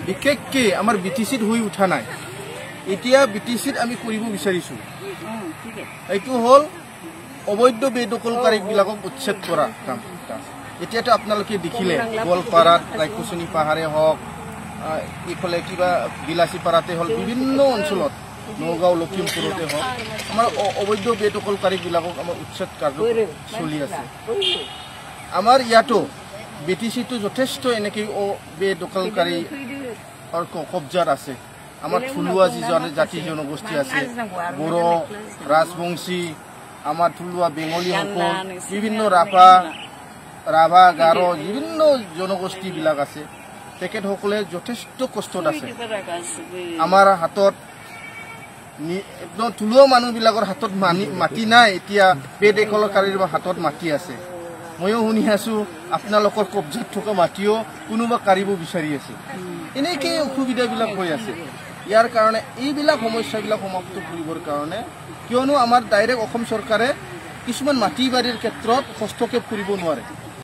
বিশেষকৈ আমাৰ BTCত হৈ উঠা নাই এতিয়া BTCত আমি কৰিব বিচাৰিছোঁ এইটো হ'ল অবৈধ বেদখলকাৰীবিলাকক উচ্ছেদ কৰা কাম এতিয়াতো আপোনালোকে দেখিলে গোৱালপাৰাত ৰাইকুচনি পাহাৰে হওক এইফালে কিবা বিলাসীপাৰাতে হ'ল বিভিন্ন অঞ্চলত নগাঁও লখিমপুৰতে হওক আমাৰ অবৈধ বেদখলকাৰীবিলাকক আমাৰ উচ্ছেদ কাৰ্য চলি আছে আমাৰ ইয়াতো BTCটো যথেষ্ট এনেকৈ বেদখলকাৰী কব্জাত আছে আমাৰ থলুৱা যিজন জাতি জনগোষ্ঠী আছে বড়ো ৰাজবংশী আমাৰ থলুৱা বেঙলীসকল বিভিন্ন ৰাভা গাৰো বিভিন্ন জনগোষ্ঠীবিলাক আছে তেখেতসকলে যথেষ্ট কষ্টত আছে আমাৰ হাতত একদম থলুৱা মানুহবিলাকৰ হাতত মাটি নাই এতিয়া বেদখলকাৰীৰ হাতত মাটি আছে ময়ো শুনি আছোঁ আপোনালোকৰ কব্জাত থকা মাটিও কোনোবা কাঢ়িব বিচাৰি আছে এনেকৈ অসুবিধাবিলাক হৈ আছে ইয়াৰ কাৰণে এইবিলাক সমস্যাবিলাক সমাপ্ত কৰিবৰ কাৰণে কিয়নো আমাৰ ডাইৰেক্ট অসম চৰকাৰে কিছুমান মাটি বাৰীৰ ক্ষেত্ৰত হস্তক্ষেপ কৰিব নোৱাৰে